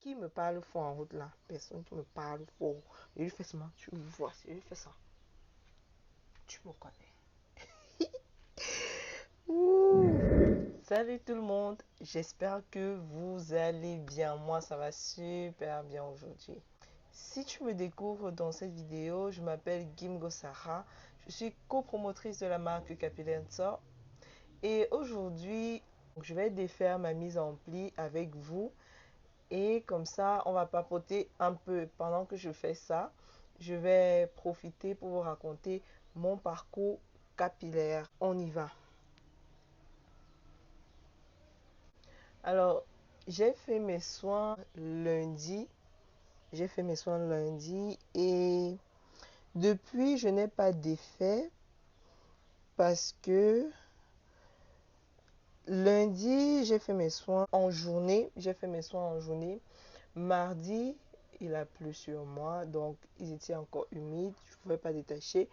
Qui me parle fort en route là? Personne qui me parle fort. Je lui fais seulement, tu me vois, je lui fais ça. Tu me connais. Ouh. Salut tout le monde, j'espère que vous allez bien. Moi, ça va super bien aujourd'hui. Si tu me découvres dans cette vidéo, je m'appelle Gimgo Sarah. Je suis copromotrice de la marque Capillaire Sort. Et aujourd'hui, je vais défaire ma mise en pli avec vous. Et comme ça, on va papoter un peu. Pendant que je fais ça, je vais profiter pour vous raconter mon parcours capillaire. On y va. Alors, j'ai fait mes soins lundi. J'ai fait mes soins lundi et depuis, je n'ai pas d'effet parce que lundi, j'ai fait mes soins en journée. J'ai fait mes soins en journée. Mardi, il a plu sur moi, donc ils étaient encore humides. Je ne pouvais pas détacher.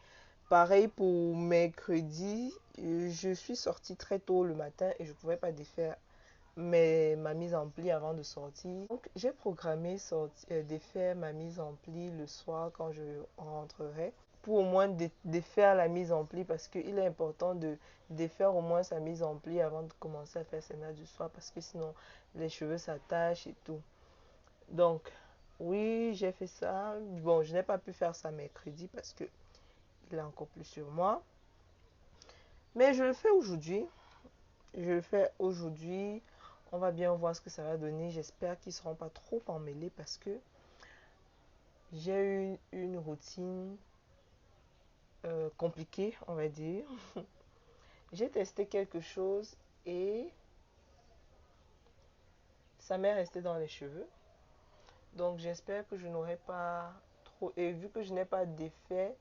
Pareil pour mercredi, je suis sortie très tôt le matin et je ne pouvais pas défaire ma mise en pli avant de sortir. Donc j'ai programmé défaire ma mise en pli le soir quand je rentrerai pour au moins défaire la mise en pli parce qu'il est important de défaire au moins sa mise en pli avant de commencer à faire ses nattes du soir parce que sinon les cheveux s'attachent et tout. Donc oui, j'ai fait ça. Bon, je n'ai pas pu faire ça mercredi parce que il est encore plus sur moi. Mais je le fais aujourd'hui. Je le fais aujourd'hui. On va bien voir ce que ça va donner. J'espère qu'ils ne seront pas trop emmêlés parce que j'ai eu une routine compliquée, on va dire. J'ai testé quelque chose et ça m'est resté dans les cheveux. Donc j'espère que je n'aurai pas trop... Et vu que je n'ai pas d'effet,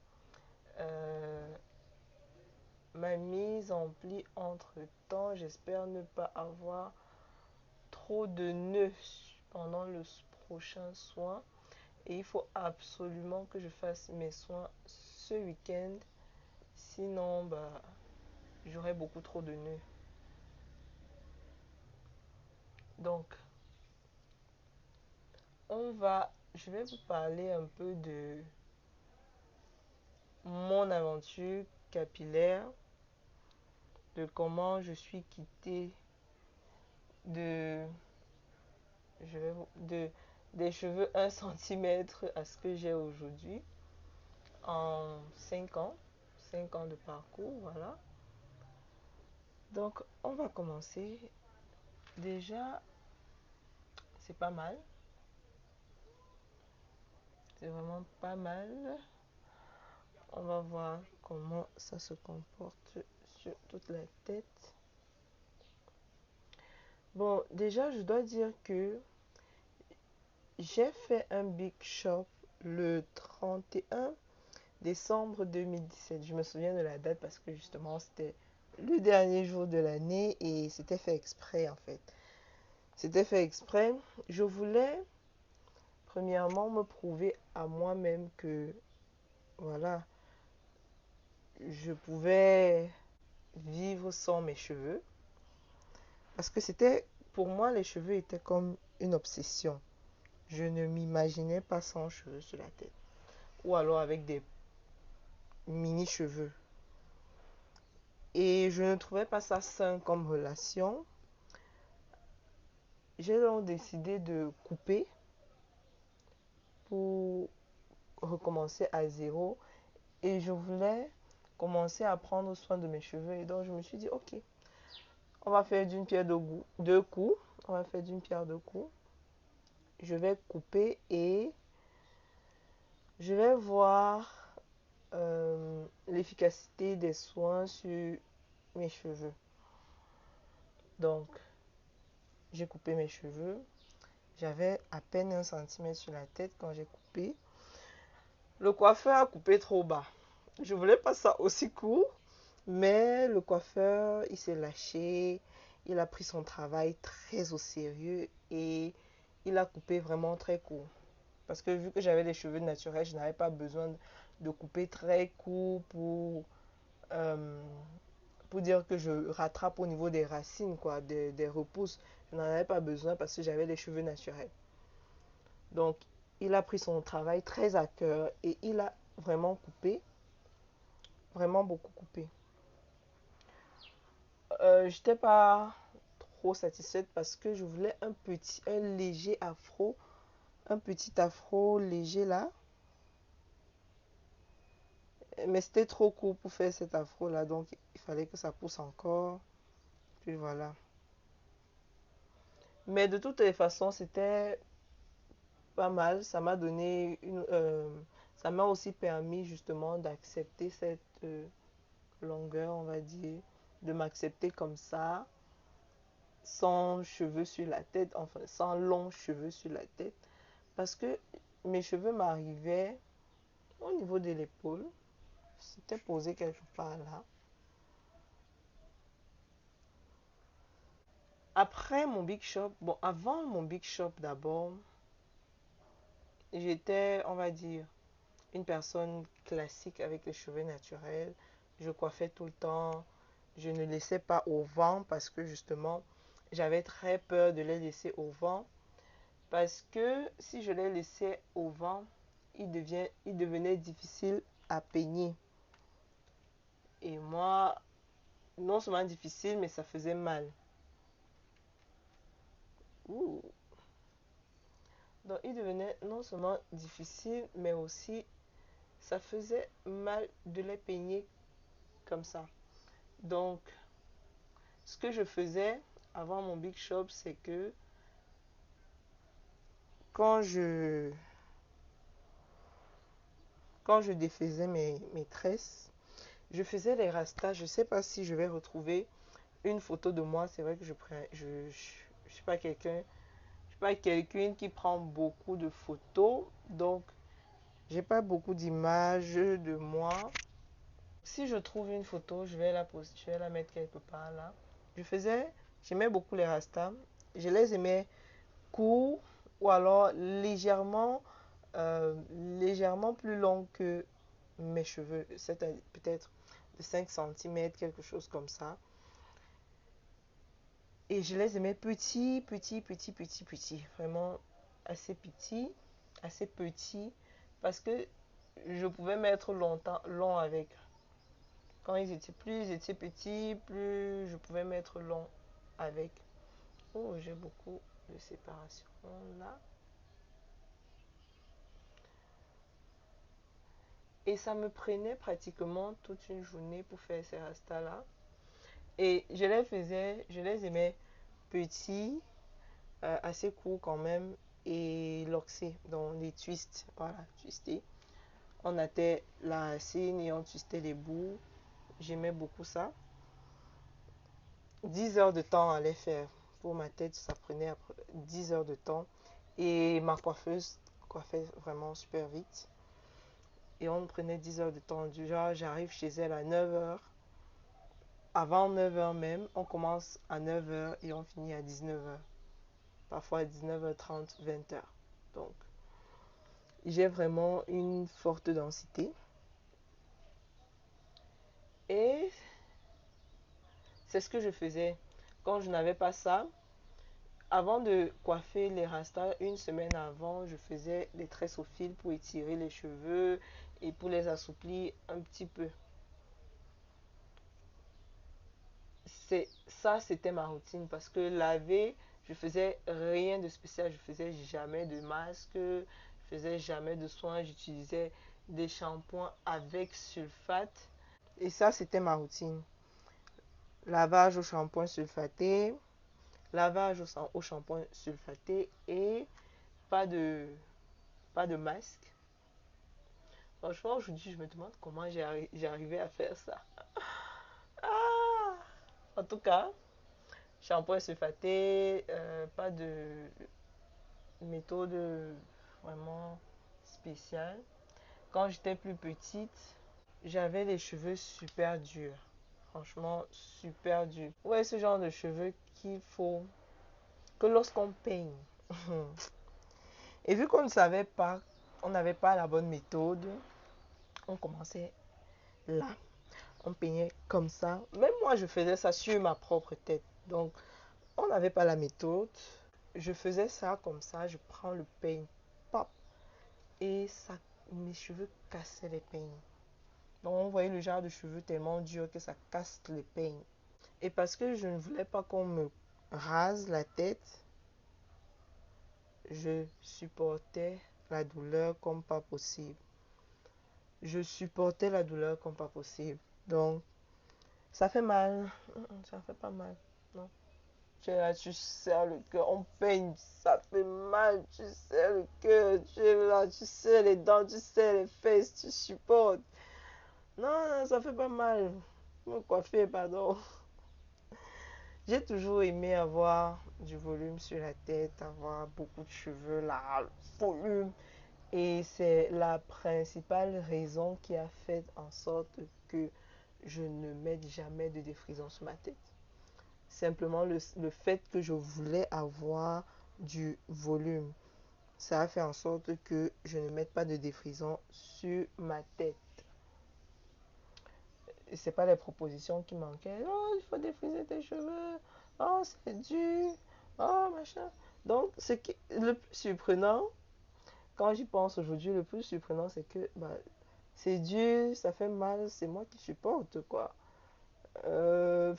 euh, ma mise en pli entre temps, j'espère ne pas avoir trop de nœuds pendant le prochain soin. Et il faut absolument que je fasse mes soins ce week-end. Sinon, j'aurai beaucoup trop de nœuds. Donc, je vais vous parler un peu de mon aventure capillaire, de comment je suis quittée de, des cheveux 1 centimètre à ce que j'ai aujourd'hui en 5 ans. 5 ans de parcours, voilà. Donc, on va commencer. Déjà, c'est pas mal. C'est vraiment pas mal. On va voir comment ça se comporte sur toute la tête. Bon, déjà, je dois dire que j'ai fait un big shop le 31 décembre 2017. Je me souviens de la date parce que justement, c'était le dernier jour de l'année et c'était fait exprès en fait. C'était fait exprès. Je voulais premièrement me prouver à moi-même que voilà, je pouvais vivre sans mes cheveux. Parce que c'était, pour moi, les cheveux étaient comme une obsession. Je ne m'imaginais pas sans cheveux sur la tête. Ou alors avec des mini-cheveux. Et je ne trouvais pas ça sain comme relation. J'ai donc décidé de couper pour recommencer à zéro. Et je voulais commencer à prendre soin de mes cheveux. Et donc je me suis dit, ok, on va faire d'une pierre deux coups. On va faire d'une pierre deux coups. Je vais couper et je vais voir l'efficacité des soins sur mes cheveux. Donc, j'ai coupé mes cheveux. J'avais à peine 1 centimètre sur la tête quand j'ai coupé. Le coiffeur a coupé trop bas. Je voulais pas ça aussi court, mais le coiffeur, il s'est lâché. Il a pris son travail très au sérieux et il a coupé vraiment très court. Parce que vu que j'avais des cheveux naturels, je n'avais pas besoin de couper très court euh, pour dire que je rattrape au niveau des racines, quoi, des repousses. Je n'en avais pas besoin parce que j'avais des cheveux naturels. Donc, il a pris son travail très à cœur et il a vraiment coupé, vraiment beaucoup coupé. J'étais pas trop satisfaite parce que je voulais un léger afro, un petit afro léger là. Mais c'était trop court pour faire cet afro là, donc il fallait que ça pousse encore. Puis voilà. Mais de toutes les façons, c'était pas mal. Ça m'a aussi permis justement d'accepter cette longueur, on va dire, de m'accepter comme ça, sans cheveux sur la tête, enfin sans longs cheveux sur la tête, parce que mes cheveux m'arrivaient au niveau de l'épaule, c'était posé quelque part là. Après mon Big Shop, bon, avant mon Big Shop d'abord, j'étais, on va dire, une personne classique avec les cheveux naturels. Je coiffais tout le temps. Je ne laissais pas au vent parce que justement, j'avais très peur de les laisser au vent. Parce que si je les laissais au vent, il devenait difficile à peigner. Et moi, non seulement difficile, mais ça faisait mal. Ouh. Donc il devenait non seulement difficile, mais aussi ça faisait mal de les peigner comme ça. Donc, ce que je faisais avant mon Big Shop, c'est que quand je, quand je défaisais mes tresses, je faisais les rastas. Je ne sais pas si je vais retrouver une photo de moi. C'est vrai que je suis pas je suis pas quelqu'un qui prend beaucoup de photos. Donc, j'ai pas beaucoup d'images de moi. Si je trouve une photo, je vais la mettre quelque part là. J'aimais beaucoup les rastas. Je les aimais courts ou alors légèrement plus longs que mes cheveux. C'est peut-être de 5 centimètres, quelque chose comme ça. Et je les aimais petits. Vraiment assez petits, assez petits. Parce que je pouvais mettre longtemps, long avec. Plus ils étaient petits, plus je pouvais mettre long avec. Oh, j'ai beaucoup de séparation là. Et ça me prenait pratiquement toute une journée pour faire ces rastas-là. Et je les aimais petits, assez courts quand même, et loxés, donc les twists, voilà, twistés. On attait la racine et on twistait les bouts. J'aimais beaucoup ça. 10 heures de temps à les faire. Pour ma tête, ça prenait 10 heures de temps. Et ma coiffeuse coiffait vraiment super vite. Et on prenait 10 heures de temps. Du genre, j'arrive chez elle à 9 heures. Avant 9 heures même, on commence à 9 heures et on finit à 19 heures. Parfois à 19h30, 20 heures. Donc, j'ai vraiment une forte densité. Et c'est ce que je faisais. Quand je n'avais pas ça, avant de coiffer les rastas, une semaine avant, je faisais des tresses au fil pour étirer les cheveux et pour les assouplir un petit peu. C'était ma routine parce que laver, je faisais rien de spécial. Je faisais jamais de masque, je faisais jamais de soins. J'utilisais des shampoings avec sulfate. Et ça, c'était ma routine. Lavage au shampoing sulfaté, lavage au shampoing sulfaté et pas de, pas de masque. Franchement, aujourd'hui, je me demande comment j'ai arrivé à faire ça. Ah! En tout cas, shampoing sulfaté, pas de méthode vraiment spéciale. Quand j'étais plus petite, j'avais les cheveux super durs. Franchement, super durs. Ouais, ce genre de cheveux qu'il faut que lorsqu'on peigne. Et vu qu'on ne savait pas, on n'avait pas la bonne méthode, on commençait là. On peignait comme ça. Même moi, je faisais ça sur ma propre tête. Donc, on n'avait pas la méthode. Je faisais ça comme ça. Je prends le peigne. pop. Et ça, mes cheveux cassaient les peignes. Donc on voyait le genre de cheveux tellement dur que ça casse les peignes. Et parce que je ne voulais pas qu'on me rase la tête, je supportais la douleur comme pas possible. Je supportais la douleur comme pas possible. Donc, ça fait mal. Ça fait pas mal. Non. Tu es là, tu serres le cœur. On peigne, ça fait mal. Tu serres le cœur. Tu es là, tu serres les dents, tu serres les fesses, tu supportes. Non, ça fait pas mal. Me coiffer, pardon. J'ai toujours aimé avoir du volume sur la tête, avoir beaucoup de cheveux, là, volume. Et c'est la principale raison qui a fait en sorte que je ne mette jamais de défrisant sur ma tête. Simplement le fait que je voulais avoir du volume. Ça a fait en sorte que je ne mette pas de défrisant sur ma tête. Et c'est pas les propositions qui manquaient. Oh, il faut défriser tes cheveux. Oh, c'est dur. Oh, machin. Donc, le plus surprenant, quand j'y pense aujourd'hui, le plus surprenant, c'est que c'est dur, ça fait mal, c'est moi qui supporte, quoi. Euh,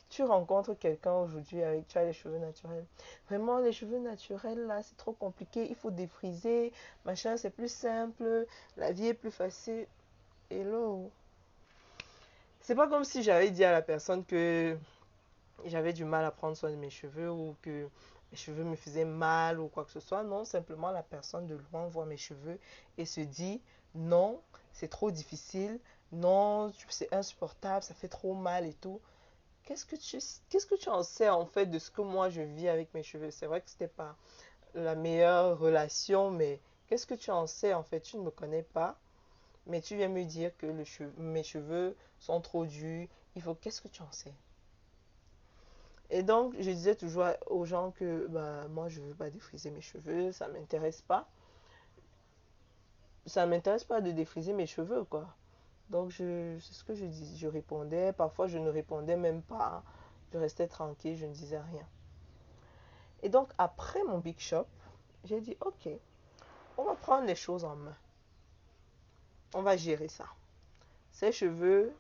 tu rencontres quelqu'un aujourd'hui avec tu as les cheveux naturels. Vraiment, les cheveux naturels, là, c'est trop compliqué. Il faut défriser, machin, c'est plus simple. La vie est plus facile. Hello. C'est pas comme si j'avais dit à la personne que j'avais du mal à prendre soin de mes cheveux ou que mes cheveux me faisaient mal ou quoi que ce soit. Non, simplement la personne de loin voit mes cheveux et se dit non, c'est trop difficile, non, c'est insupportable, ça fait trop mal et tout. Qu'est-ce que tu en sais en fait de ce que moi je vis avec mes cheveux? C'est vrai que c'était pas la meilleure relation, mais qu'est-ce que tu en sais en fait? Tu ne me connais pas, mais tu viens me dire que mes cheveux sont trop durs. Qu'est-ce que tu en sais? Et donc, je disais toujours aux gens que moi, je ne veux pas défriser mes cheveux, ça ne m'intéresse pas. Ça ne m'intéresse pas de défriser mes cheveux, quoi. Donc, c'est ce que je dis. Je répondais. Parfois, je ne répondais même pas. Je restais tranquille, je ne disais rien. Et donc, après mon Big Shop, j'ai dit, OK, on va prendre les choses en main. On va gérer ça. Ces cheveux,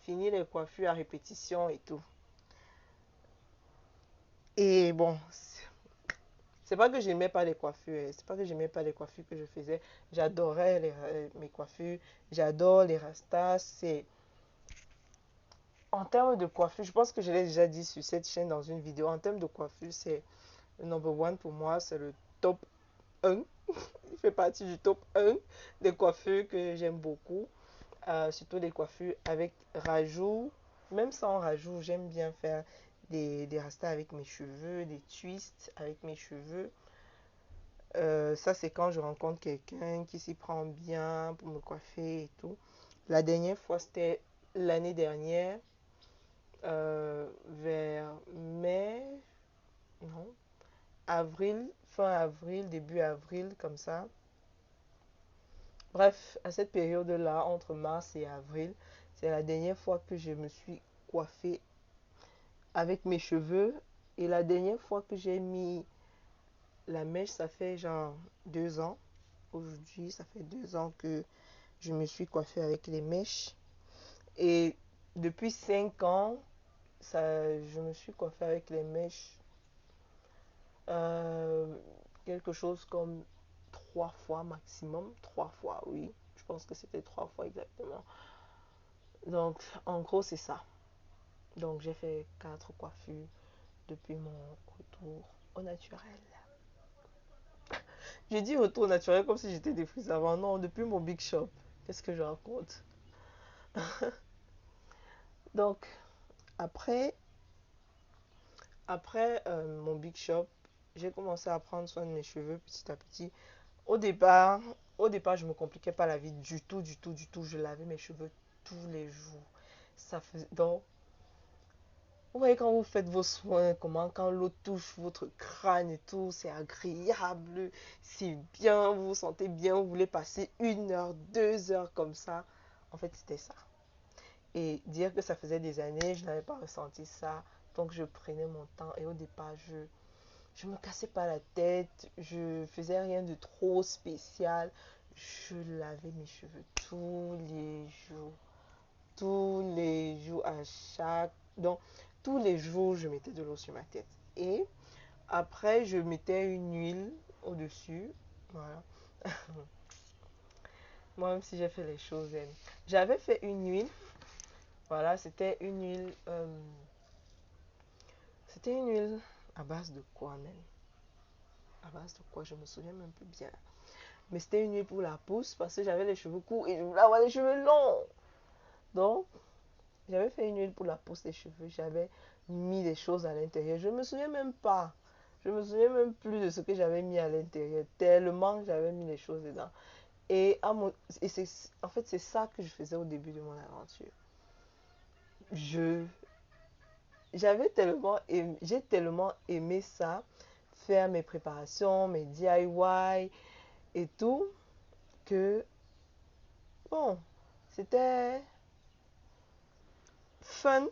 fini les coiffures à répétition et tout. Et bon, c'est pas que j'aimais pas les coiffures, c'est pas que j'aimais pas les coiffures que je faisais. J'adorais mes coiffures, j'adore les rastas. C'est en termes de coiffure, je pense que je l'ai déjà dit sur cette chaîne dans une vidéo. En termes de coiffure, c'est le number one pour moi, c'est le top 1. Il fait partie du top 1 des coiffures que j'aime beaucoup. Surtout des coiffures avec rajout, même sans rajout, j'aime bien faire des rastas avec mes cheveux, des twists avec mes cheveux. Ça, c'est quand je rencontre quelqu'un qui s'y prend bien pour me coiffer et tout. La dernière fois, c'était l'année dernière, vers mai, non, avril, fin avril, début avril, comme ça. Bref, à cette période-là, entre mars et avril, c'est la dernière fois que je me suis coiffée avec mes cheveux. Et la dernière fois que j'ai mis la mèche, ça fait genre 2 ans. Aujourd'hui, ça fait 2 ans que je me suis coiffée avec les mèches. Et depuis 5 ans, je me suis coiffée avec les mèches euh, quelque chose comme 3 fois maximum. 3 fois, oui. Je pense que c'était 3 fois exactement. Donc, en gros, c'est ça. Donc, j'ai fait 4 coiffures depuis mon retour au naturel. J'ai dit retour au naturel comme si j'étais défrisée avant. Non, depuis mon Big Shop. Qu'est-ce que je raconte? Donc, après, après mon Big Shop, j'ai commencé à prendre soin de mes cheveux petit à petit. Au départ, au départ, je me compliquais pas la vie du tout, du tout, du tout. Je lavais mes cheveux tous les jours. Ça faisait donc, vous voyez quand vous faites vos soins, comment quand l'eau touche votre crâne et tout, c'est agréable, c'est bien, vous vous sentez bien, vous voulez passer 1 heure, 2 heures comme ça. En fait, c'était ça. Et dire que ça faisait des années, je n'avais pas ressenti ça. Donc je prenais mon temps et au départ, Je me cassais pas la tête, je faisais rien de trop spécial. Je lavais mes cheveux tous les jours à chaque... Donc, tous les jours, je mettais de l'eau sur ma tête. Et après, je mettais une huile au-dessus. Voilà. Moi, même si j'ai fait les choses, j'avais fait une huile. Voilà, c'était une huile à base de quoi même? À base de quoi? Je me souviens même plus bien. Mais c'était une huile pour la pousse parce que j'avais les cheveux courts et je voulais avoir les cheveux longs. Donc, j'avais fait une huile pour la pousse des cheveux. J'avais mis des choses à l'intérieur. Je me souviens même pas. Je me souviens même plus de ce que j'avais mis à l'intérieur. Tellement j'avais mis les choses dedans. Et en fait, c'est ça que je faisais au début de mon aventure. Je, j'ai tellement aimé ça, faire mes préparations, mes DIY et tout, que bon, c'était fun.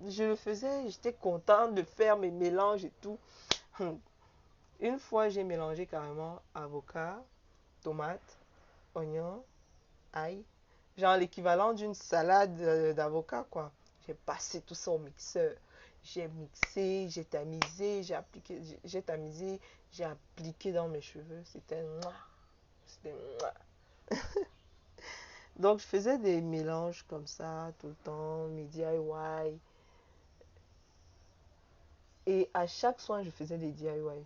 Je le faisais, j'étais contente de faire mes mélanges et tout. Une fois, j'ai mélangé carrément avocat, tomate, oignon, ail. Genre l'équivalent d'une salade d'avocat, quoi. J'ai passé tout ça au mixeur. J'ai mixé, j'ai tamisé, j'ai tamisé, j'ai appliqué dans mes cheveux. C'était mouah. C'était mouah. Donc, je faisais des mélanges comme ça tout le temps, mes DIY. Et à chaque soin, je faisais des DIY.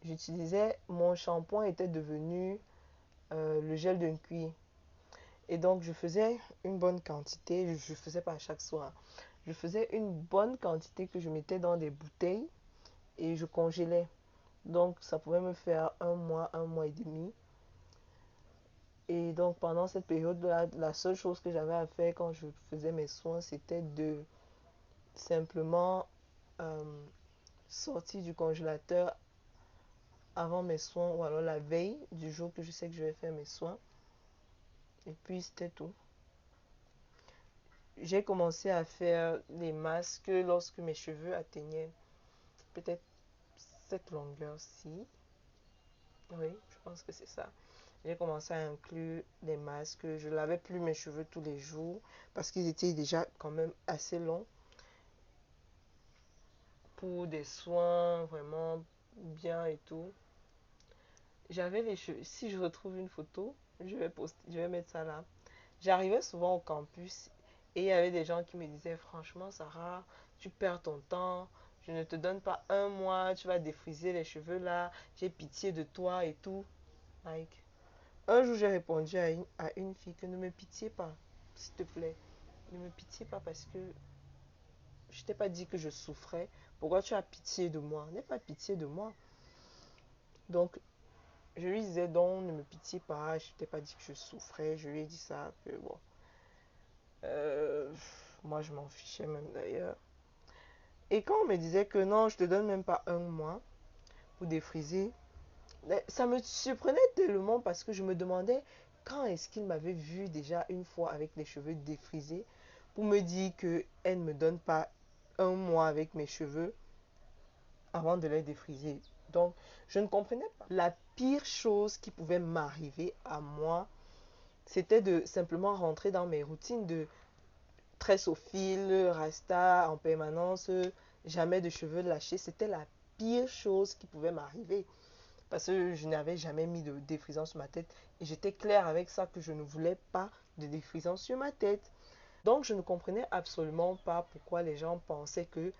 J'utilisais, mon shampoing était devenu le gel d'un cuir. Et donc, je faisais une bonne quantité. Je ne faisais pas à chaque soir. Je faisais une bonne quantité que je mettais dans des bouteilles et je congélais. Donc, ça pouvait me faire un mois et demi. Et donc, pendant cette période-là, la seule chose que j'avais à faire quand je faisais mes soins, c'était de simplement euh, sortir du congélateur avant mes soins ou alors la veille du jour que je sais que je vais faire mes soins. Et puis, c'était tout. J'ai commencé à faire des masques lorsque mes cheveux atteignaient peut-être cette longueur-ci. Oui, je pense que c'est ça. J'ai commencé à inclure des masques. Je lavais plus mes cheveux tous les jours parce qu'ils étaient déjà quand même assez longs pour des soins vraiment bien et tout. J'avais les cheveux. Si je retrouve une photo, je vais mettre ça là. J'arrivais souvent au campus et il y avait des gens qui me disaient franchement Sarah, tu perds ton temps, je ne te donne pas un mois, tu vas défriser les cheveux là, j'ai pitié de toi et tout. Like, un jour j'ai répondu à une fille que ne me pitié pas, s'il te plaît. Ne me pitié pas parce que je t'ai pas dit que je souffrais. Pourquoi tu as pitié de moi? N'aie pas pitié de moi. Donc, je lui disais donc, ne me pitié pas, je t'ai pas dit que je souffrais. Je lui ai dit ça, que bon. Euh, Moi, je m'en fichais même d'ailleurs. Et quand on me disait que non, je te donne même pas un mois pour défriser, ça me surprenait tellement parce que je me demandais quand est-ce qu'il m'avait vu déjà une fois avec les cheveux défrisés pour me dire qu'elle ne me donne pas un mois avec mes cheveux avant de les défriser. Donc, je ne comprenais pas. La pire chose qui pouvait m'arriver à moi, c'était de simplement rentrer dans mes routines de tresse au fil, rasta en permanence, jamais de cheveux lâchés. C'était la pire chose qui pouvait m'arriver. Parce que je n'avais jamais mis de défrisant sur ma tête. Et j'étais claire avec ça que je ne voulais pas de défrisant sur ma tête. Donc je ne comprenais absolument pas pourquoi les gens pensaient que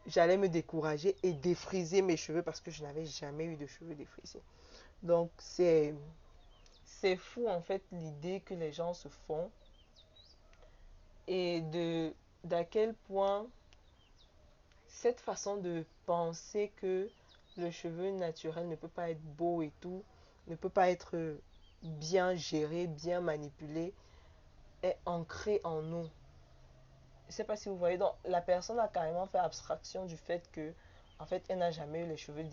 j'allais me décourager et défriser mes cheveux parce que je n'avais jamais eu de cheveux défrisés. Donc c'est fou en fait l'idée que les gens se font et d'à quel point cette façon de penser que le cheveu naturel ne peut pas être beau et tout, ne peut pas être bien géré, bien manipulé, est ancré en nous. Je ne sais pas si vous voyez, donc la personne a carrément fait abstraction du fait que, en fait, elle n'a jamais eu les cheveux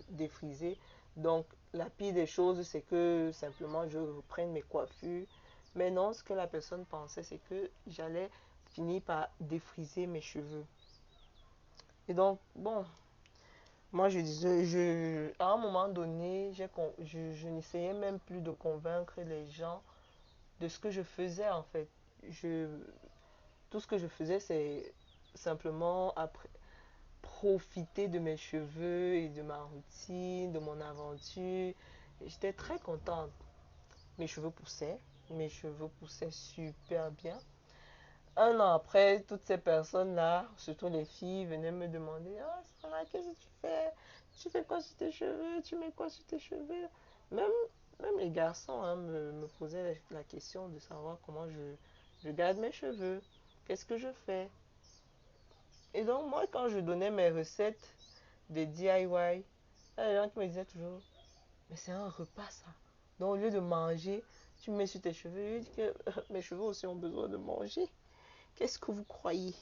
défrisés. Donc, la pire des choses, c'est que simplement je reprenne mes coiffures. Mais non, ce que la personne pensait, c'est que j'allais finir par défriser mes cheveux. Et donc, bon, Moi, je disais, à un moment donné, je n'essayais même plus de convaincre les gens de ce que je faisais en fait. Je, tout ce que je faisais, c'est simplement après, profiter de mes cheveux et de ma routine, de mon aventure. J'étais très contente. Mes cheveux poussaient, mes cheveux poussaient super bien. Un an après, toutes ces personnes-là, surtout les filles, venaient me demander: Ah, Sarah, qu'est-ce que tu fais? Tu fais quoi sur tes cheveux? Tu mets quoi sur tes cheveux? Même, même les garçons hein, me posaient la question de savoir comment je garde mes cheveux. Qu'est-ce que je fais? Et donc, moi, quand je donnais mes recettes de DIY, il y a des gens qui me disaient toujours: Mais c'est un repas, ça. Donc, au lieu de manger, tu mets sur tes cheveux. Je dis que mes cheveux aussi ont besoin de manger. Qu'est-ce que vous croyez?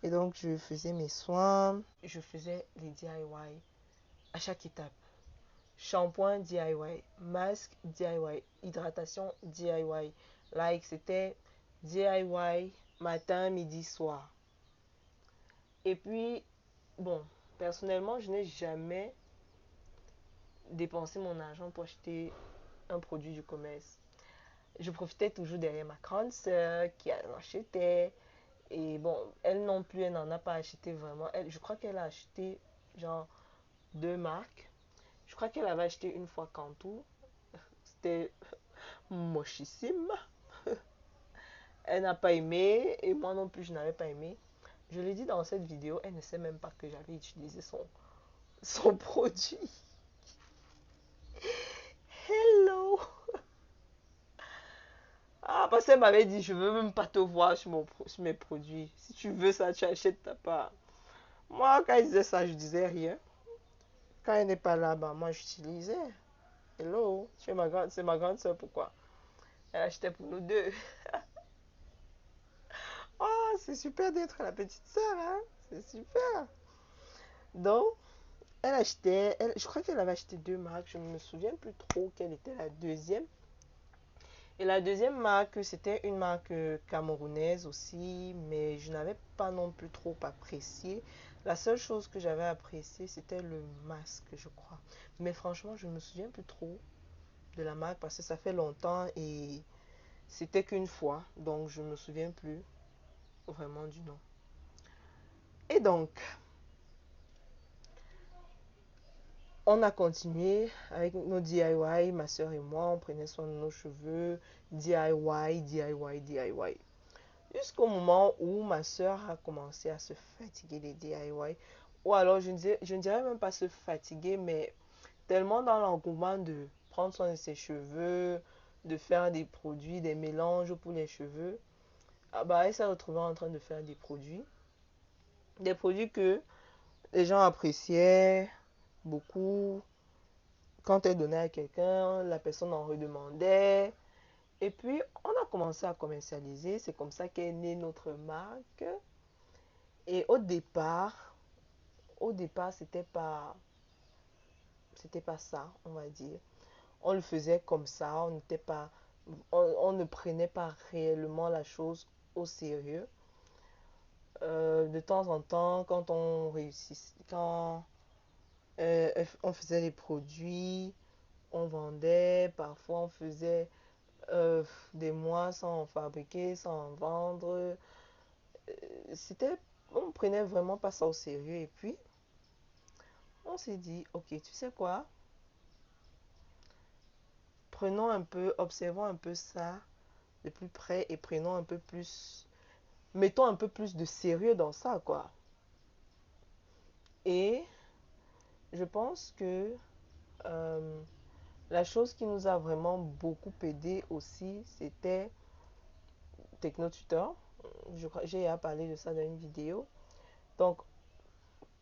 Et donc, je faisais mes soins, je faisais les DIY à chaque étape. Shampoing DIY, masque DIY, hydratation DIY. Like, c'était DIY matin, midi, soir. Et puis, bon, personnellement, je n'ai jamais dépensé mon argent pour acheter un produit du commerce. Je profitais toujours derrière ma grande sœur qui en achetait. Et bon, elle non plus, elle n'en a pas acheté vraiment. Je crois qu'elle a acheté genre deux marques. Je crois qu'elle avait acheté une fois Cantu. C'était mochissime. Elle n'a pas aimé et moi non plus, je n'avais pas aimé. Je l'ai dit dans cette vidéo, elle ne sait même pas que j'avais utilisé son produit. Hello! Ah, parce qu'elle m'avait dit, je veux même pas te voir sur mes produits. Si tu veux ça, tu achètes ta part. Moi, quand elle disait ça, je disais rien. Quand elle n'est pas là, bah, moi, j'utilisais. Hello, c'est ma grande soeur, pourquoi? Elle achetait pour nous deux. Oh, c'est super d'être la petite soeur, hein? C'est super. Donc, elle achetait, je crois qu'elle avait acheté deux marques. Je ne me souviens plus trop quelle était la deuxième. Et la deuxième marque, c'était une marque camerounaise aussi, mais je n'avais pas non plus trop apprécié. La seule chose que j'avais apprécié, c'était le masque, je crois. Mais franchement, je ne me souviens plus trop de la marque parce que ça fait longtemps et c'était qu'une fois, donc je ne me souviens plus vraiment du nom. Et donc, on a continué avec nos DIY, ma soeur et moi, on prenait soin de nos cheveux, DIY, DIY, DIY. Jusqu'au moment où ma soeur a commencé à se fatiguer des DIY. Ou alors, je ne dirais même pas se fatiguer, mais tellement dans l'engouement de prendre soin de ses cheveux, de faire des produits, des mélanges pour les cheveux. Ah bah, elle s'est retrouvée en train de faire des produits. Des produits que les gens appréciaient beaucoup. Quand elle donnait à quelqu'un, la personne en redemandait. Et puis, on a commencé à commercialiser. C'est comme ça qu'est née notre marque. Et au départ, c'était pas ça, on va dire. On le faisait comme ça, on ne prenait pas réellement la chose au sérieux. De temps en temps, quand on réussit, quand on faisait les produits, on vendait, parfois on faisait des mois sans en fabriquer, sans en vendre. C'était, on prenait vraiment pas ça au sérieux. Et puis, on s'est dit, ok, tu sais quoi? Prenons un peu, observons un peu ça de plus près et prenons un peu plus, mettons un peu plus de sérieux dans ça, quoi. Et je pense que euh, la chose qui nous a vraiment beaucoup aidé aussi, c'était TechnoTutor. J'ai à parler de ça dans une vidéo. Donc,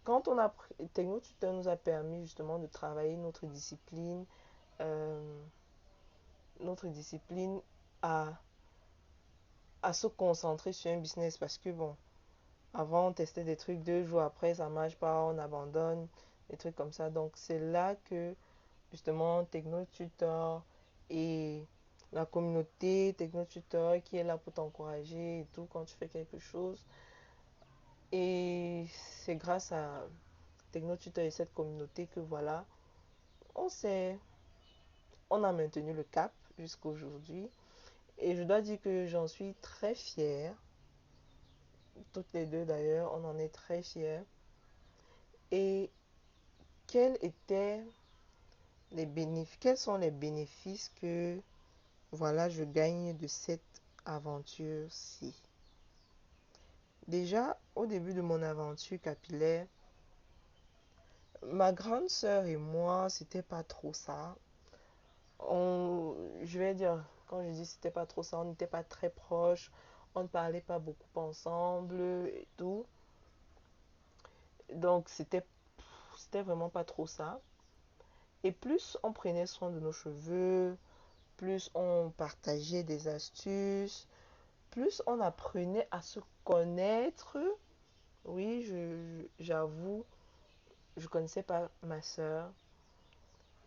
quand on a TechnoTutor nous a permis justement de travailler euh, notre discipline à, à se concentrer sur un business parce que bon, avant on testait des trucs 2 jours après ça marche pas, on abandonne, des trucs comme ça. Donc c'est là que justement TechnoTutor et la communauté TechnoTutor qui est là pour t'encourager et tout quand tu fais quelque chose. Et c'est grâce technotuteur et cette communauté que voilà, on s'est, on a maintenu le cap jusqu'à aujourd'hui. Et je dois dire que j'en suis très fière. Toutes les deux d'ailleurs, on en est très fiers. Et quels sont les bénéfices que voilà, je gagne de cette aventure-ci? Déjà, au début de mon aventure capillaire, ma grande sœur et moi, c'était pas trop ça. Je vais dire, quand je dis c'était pas trop ça, on n'était pas très proches, on ne parlait pas beaucoup ensemble et tout. Donc c'était vraiment pas trop ça. Et plus on prenait soin de nos cheveux, plus on partageait des astuces, plus on apprenait à se connaître. Oui, j'avoue, je connaissais pas ma sœur.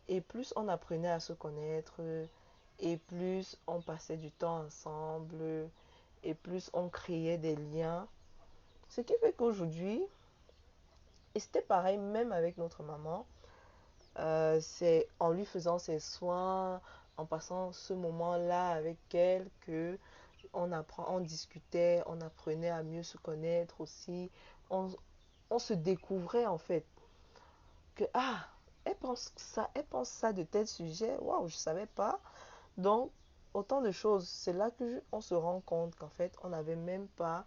Et plus on apprenait à se connaître, et plus on passait du temps ensemble, et plus on créait des liens. Ce qui fait qu'aujourd'hui, et c'était pareil même avec notre maman, c'est en lui faisant ses soins, en passant ce moment-là avec elle que on discutait, on apprenait à mieux se connaître aussi. On, on se découvrait en fait que elle pense ça de tel sujet. Waouh, je savais pas. Donc autant de choses. C'est là que on se rend compte qu'en fait on n'avait même pas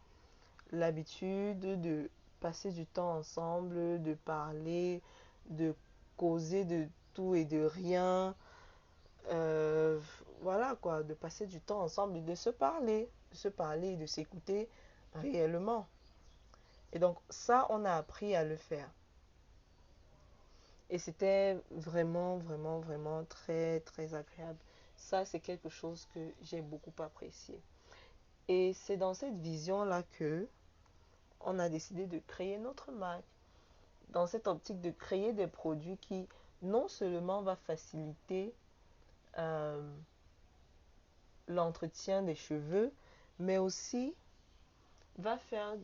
l'habitude de passer du temps ensemble, de parler, de causer de tout et de rien. Euh, voilà quoi, de passer du temps ensemble et de se parler et de s'écouter réellement. Et donc ça, on a appris à le faire. Et c'était vraiment, vraiment, vraiment très, très agréable. Ça, c'est quelque chose que j'ai beaucoup apprécié. Et c'est dans cette vision-là que on a décidé de créer notre marque. Dans cette optique de créer des produits qui non seulement va faciliter euh, l'entretien des cheveux, mais aussi va faire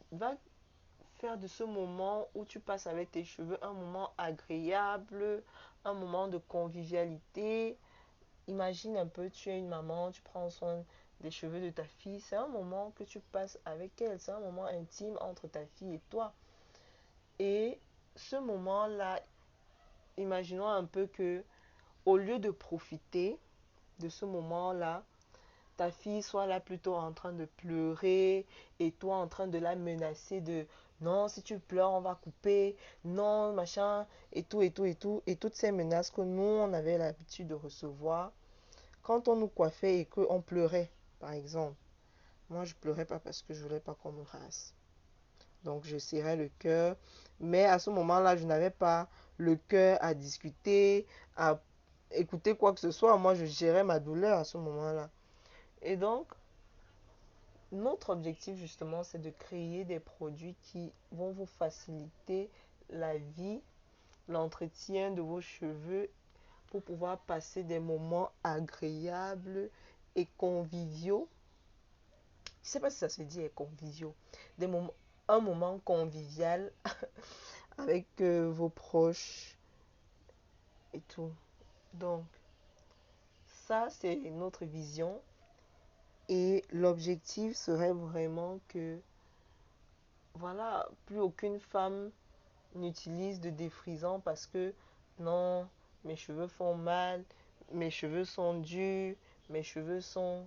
de ce moment où tu passes avec tes cheveux un moment agréable, un moment de convivialité. Imagine un peu, tu es une maman, tu prends soin des cheveux de ta fille. C'est un moment que tu passes avec elle. C'est un moment intime entre ta fille et toi. Et ce moment-là, imaginons un peu que au lieu de profiter de ce moment-là, ta fille soit là plutôt en train de pleurer et toi en train de la menacer de non, si tu pleures, on va couper, non, machin, et tout, et tout, et tout, et toutes ces menaces que nous, on avait l'habitude de recevoir quand on nous coiffait et qu'on pleurait, par exemple. Moi, je pleurais pas parce que je voulais pas qu'on me rase. Donc, je serrais le cœur. Mais à ce moment-là, je n'avais pas le cœur à discuter, à écouter quoi que ce soit. Moi, je gérais ma douleur à ce moment-là. Et donc, notre objectif justement, c'est de créer des produits qui vont vous faciliter la vie, l'entretien de vos cheveux pour pouvoir passer des moments agréables et conviviaux. Je ne sais pas si ça se dit conviviaux. Un moment convivial avec vos proches et tout. Donc, ça, c'est notre vision. Et l'objectif serait vraiment que, voilà, plus aucune femme n'utilise de défrisant parce que non, mes cheveux font mal, mes cheveux sont durs, mes cheveux sont...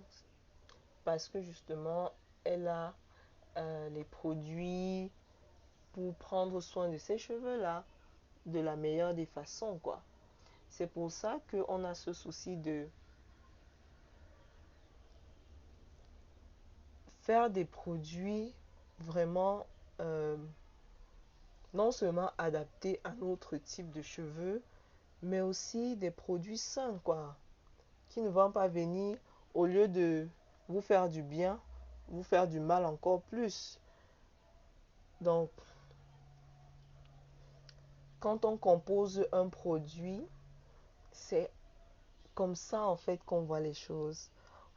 Parce que justement, elle a les produits pour prendre soin de ses cheveux-là de la meilleure des façons, quoi. C'est pour ça qu'on a ce souci de faire des produits vraiment non seulement adaptés à notre type de cheveux, mais aussi des produits sains, quoi, qui ne vont pas venir au lieu de vous faire du bien, vous faire du mal encore plus. Donc, quand on compose un produit, c'est comme ça en fait qu'on voit les choses.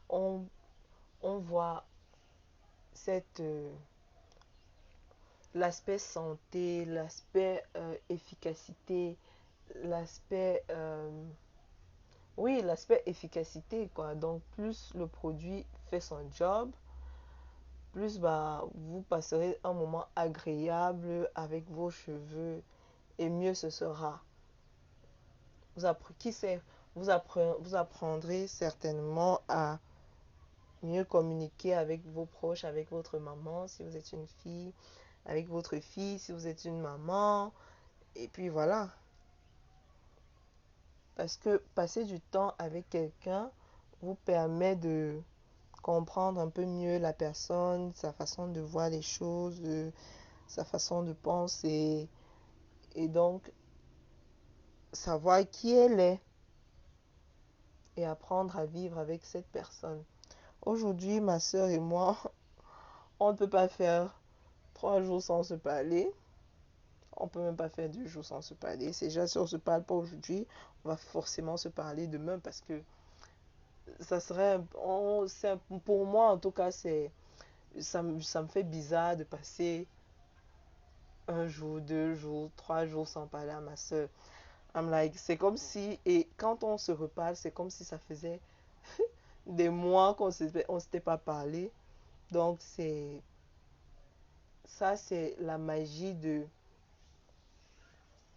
On, on voit cette, l'aspect santé, l'aspect efficacité, l'aspect oui, l'aspect efficacité quoi. Donc plus le produit fait son job, plus bah vous passerez un moment agréable avec vos cheveux et mieux ce sera. Qui sait, vous apprendrez certainement à mieux communiquer avec vos proches, avec votre maman si vous êtes une fille, avec votre fille si vous êtes une maman. Et puis voilà. Parce que passer du temps avec quelqu'un vous permet de comprendre un peu mieux la personne, sa façon de voir les choses, sa façon de penser. Et donc, savoir qui elle est et apprendre à vivre avec cette personne. Aujourd'hui, ma soeur et moi, on ne peut pas faire 3 jours sans se parler. On peut même pas faire 2 jours sans se parler. C'est déjà si on se parle pas aujourd'hui, on va forcément se parler demain parce que ça serait, pour moi en tout cas, ça me fait bizarre de passer 1 jour, 2 jours, 3 jours sans parler à ma soeur. I'm like, c'est comme si, et quand on se reparle, c'est comme si ça faisait des mois qu'on on s'était pas parlé. Donc c'est la magie de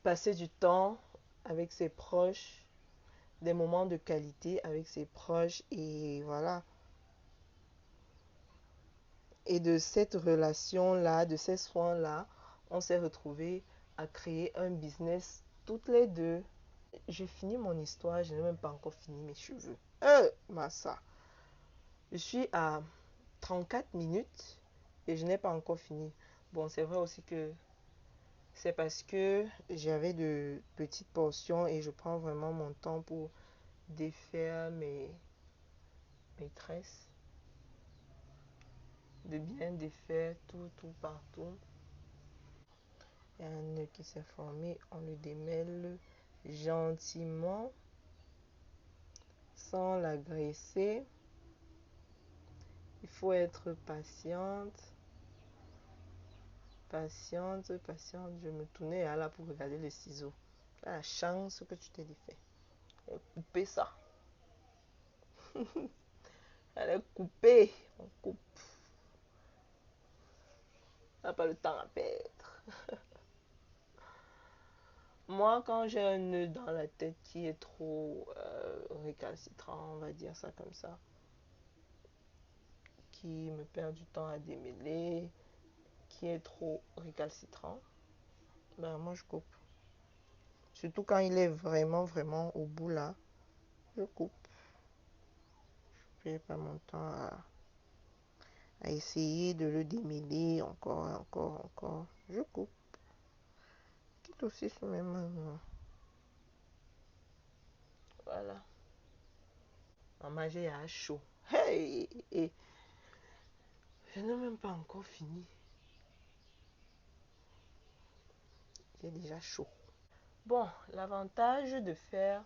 passer du temps avec ses proches, des moments de qualité avec ses proches et voilà. Et de cette relation-là, de ces soins-là, on s'est retrouvés à créer un business toutes les deux. J'ai fini mon histoire, je n'ai même pas encore fini mes cheveux. Massa. Je suis à 34 minutes et je n'ai pas encore fini. Bon, c'est vrai aussi que c'est parce que j'avais de petites portions et je prends vraiment mon temps pour défaire mes tresses. De bien défaire tout partout. Il y a un nœud qui s'est formé, on le démêle gentiment sans l'agresser. Il faut être patiente. Patiente. Je me tournais là pour regarder les ciseaux. La chance que tu t'es défait. Couper ça. Elle est coupée. On coupe. On n'a pas le temps à perdre. Moi, quand j'ai un nœud dans la tête qui est trop récalcitrant, on va dire ça comme ça, qui me perd du temps à démêler, qui est trop récalcitrant, ben moi je coupe. Surtout quand il est vraiment au bout là, je coupe. Je perds pas mon temps à essayer de le démêler encore. Je coupe. Quitte aussi sur mes mains. Voilà. Maman, j'ai à chaud. Hey! Et je n'ai même pas encore fini. J'ai déjà chaud. Bon, l'avantage de faire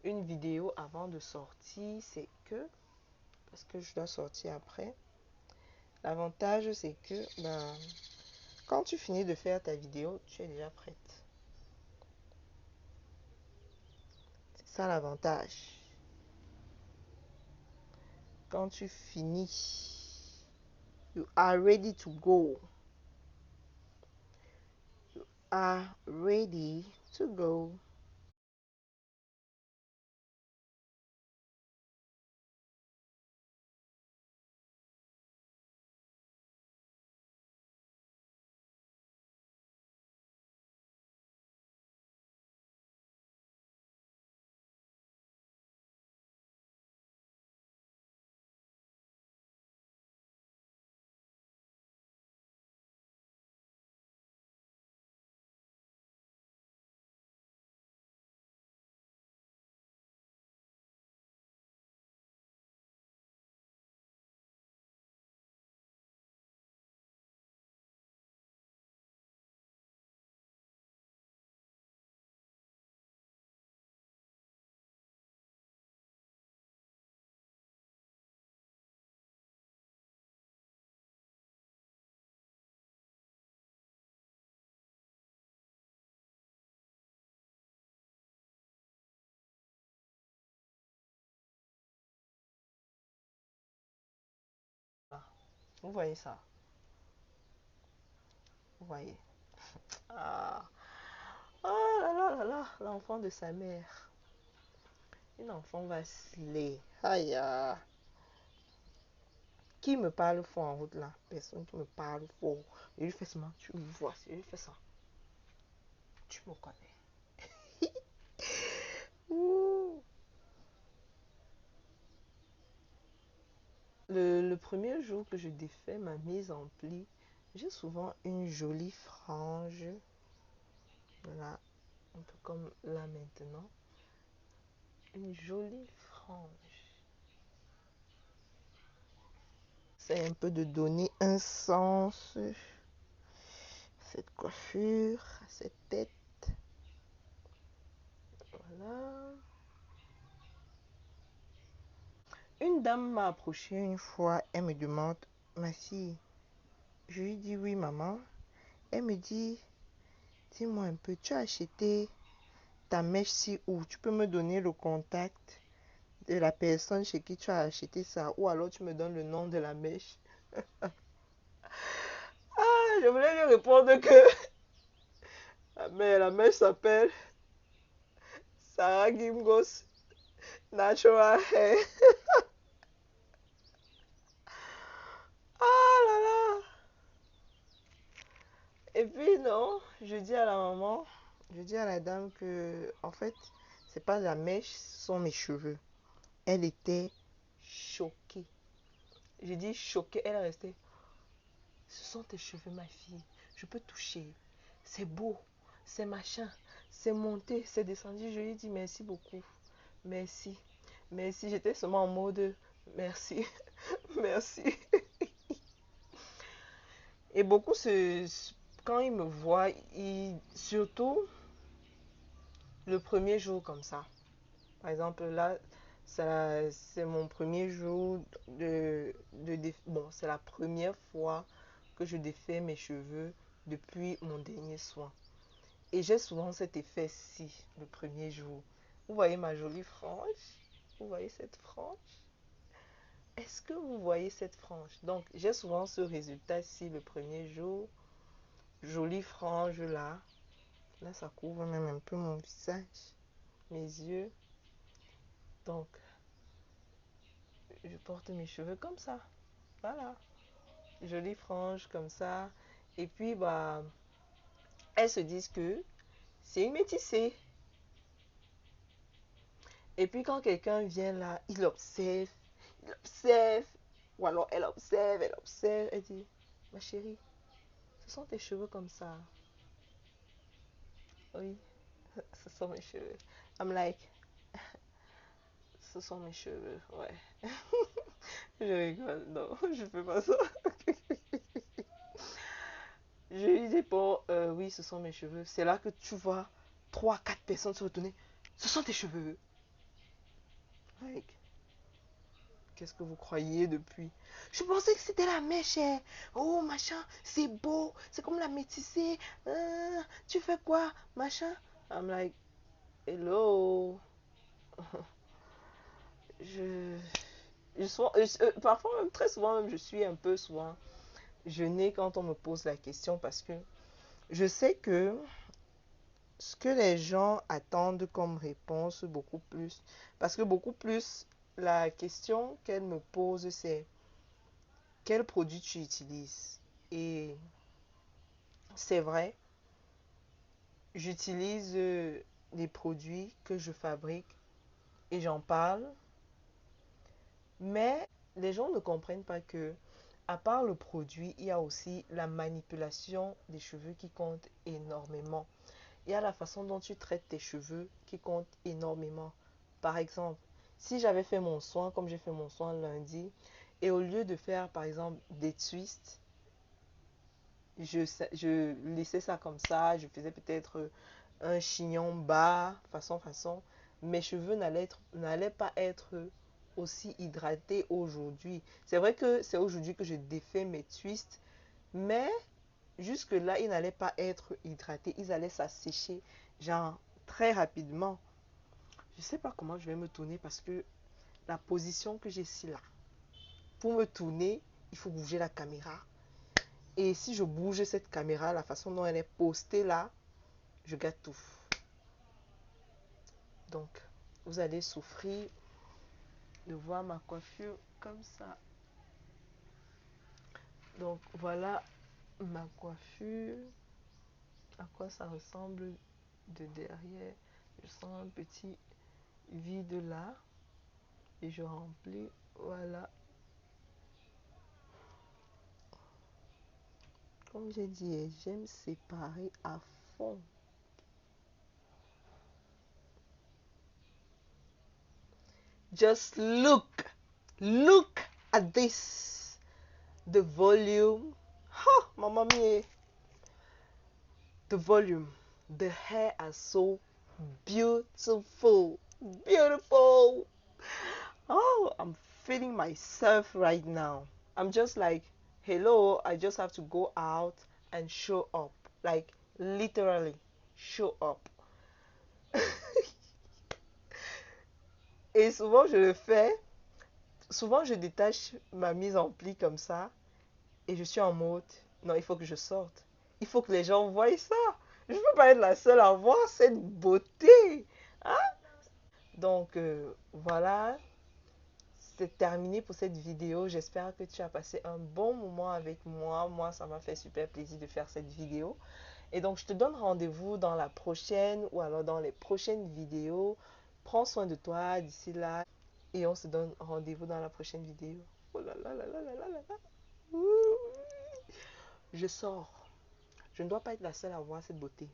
une vidéo avant de sortir, c'est que, parce que je dois sortir après, l'avantage c'est que ben, quand tu finis de faire ta vidéo, tu es déjà prête. C'est ça l'avantage. Quand tu finis, you are ready to go. You are ready to go. Vous voyez ça? Vous voyez? Ah, oh là là là là, l'enfant de sa mère. Une enfant vacillée. Aïe, ah. Qui me parle fort en route là? Personne qui me parle fort. Je lui fais seulement, tu me vois, je lui fais ça. Tu me connais. Ouh. Le premier jour que je défais ma mise en pli, j'ai souvent une jolie frange. Voilà, un peu comme là maintenant. Une jolie frange. C'est un peu de donner un sens à cette coiffure, à cette tête. Voilà. Une dame m'a approché une fois, elle me demande, ma fille, je lui dis oui maman. Elle me dit, dis-moi un peu, tu as acheté ta mèche-ci où? Tu peux me donner le contact de la personne chez qui tu as acheté ça, ou alors tu me donnes le nom de la mèche. Ah, je voulais lui répondre que mais la mèche s'appelle Sarah Gimgos Natural Hair. Ah là là. Et puis non, je dis à la maman, je dis à la dame que en fait, c'est pas la mèche, ce sont mes cheveux. Elle était choquée. J'ai dit choquée, elle est restée. Ce sont tes cheveux, ma fille. Je peux toucher. C'est beau. C'est machin. C'est monté. C'est descendu. Je lui ai dit merci beaucoup. Merci. Merci. J'étais seulement en mode merci. Merci. Et beaucoup, quand ils me voient, surtout le premier jour comme ça. Par exemple, là, c'est mon premier jour bon, c'est la première fois que je défais mes cheveux depuis mon dernier soin. Et j'ai souvent cet effet-ci le premier jour. Vous voyez ma jolie frange? Vous voyez cette frange? Est-ce que vous voyez cette frange? Donc, j'ai souvent ce résultat-ci le premier jour. Jolie frange là. Là, ça couvre même un peu mon visage, mes yeux. Donc, je porte mes cheveux comme ça. Voilà. Jolie frange comme ça. Et puis, bah, elles se disent que c'est une métissée. Et puis quand quelqu'un vient là, il observe, ou alors elle observe, elle dit, ma chérie, ce sont tes cheveux comme ça. Oui, ce sont mes cheveux. I'm like, ce sont mes cheveux, ouais. Je rigole, non, je fais pas ça. Je lui dis, bon, oui, ce sont mes cheveux. C'est là que tu vois trois, quatre personnes se retourner. Ce sont tes cheveux. Like, qu'est-ce que vous croyez depuis? Je pensais que c'était la mèche. Hein. Oh, machin, c'est beau. C'est comme la métissée. Tu fais quoi, machin? I'm like, hello. Je, parfois, même très souvent, même, je suis un peu souvent gênée quand on me pose la question parce que je sais que ce que les gens attendent comme réponse beaucoup plus, parce que beaucoup plus, la question qu'elles me posent, c'est quel produit tu utilises? Et c'est vrai, j'utilise des produits que je fabrique et j'en parle, mais les gens ne comprennent pas que, à part le produit, il y a aussi la manipulation des cheveux qui compte énormément. Il y a la façon dont tu traites tes cheveux qui compte énormément. Par exemple, si j'avais fait mon soin comme j'ai fait mon soin lundi, et au lieu de faire par exemple des twists, je laissais ça comme ça, je faisais peut-être un chignon bas, façon, mes cheveux n'allaient pas être aussi hydratés aujourd'hui. C'est vrai que c'est aujourd'hui que je défais mes twists, mais jusque-là, ils n'allaient pas être hydratés, ils allaient s'assécher, genre très rapidement. Je ne sais pas comment je vais me tourner parce que la position que j'ai ici là, pour me tourner, il faut bouger la caméra. Et si je bouge cette caméra, la façon dont elle est postée là, je gâte tout. Donc, vous allez souffrir de voir ma coiffure comme ça. Donc, voilà ma coiffure. À quoi ça ressemble de derrière. Je sens un petit vide là. Et je remplis. Voilà. Comme j'ai dit, j'aime séparer à fond. Just look at this. The volume. Oh, mamma mia. The volume. The hair are so beautiful. Beautiful. Oh, I'm feeling myself right now. I'm just like, hello, I just have to go out and show up. Like, literally, show up. Et souvent, je le fais. Souvent, je détache ma mise en pli comme ça. Et je suis en mode, non, il faut que je sorte. Il faut que les gens voient ça. Je ne peux pas être la seule à voir cette beauté. Hein? Donc, voilà. C'est terminé pour cette vidéo. J'espère que tu as passé un bon moment avec moi. Moi, ça m'a fait super plaisir de faire cette vidéo. Et donc, je te donne rendez-vous dans la prochaine ou alors dans les prochaines vidéos. Prends soin de toi d'ici là. Et on se donne rendez-vous dans la prochaine vidéo. Oh là là là là là là là. Je sors. Je ne dois pas être la seule à voir cette beauté.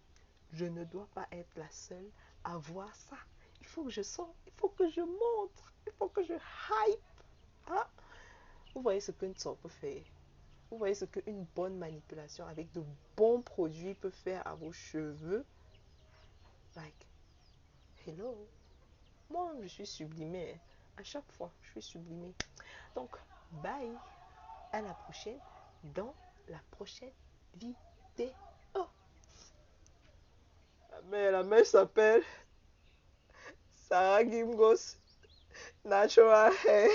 Je ne dois pas être la seule à voir ça. Il faut que je sorte. Il faut que je montre. Il faut que je hype. Hein? Vous voyez ce qu'une sorte peut faire. Vous voyez ce qu'une bonne manipulation avec de bons produits peut faire à vos cheveux. Like, hello. Moi, je suis sublimée. À chaque fois, je suis sublimée. Donc, bye. À la prochaine dans la prochaine vidéo. Mais la mèche s'appelle Sarah Gimgos Natural Hair.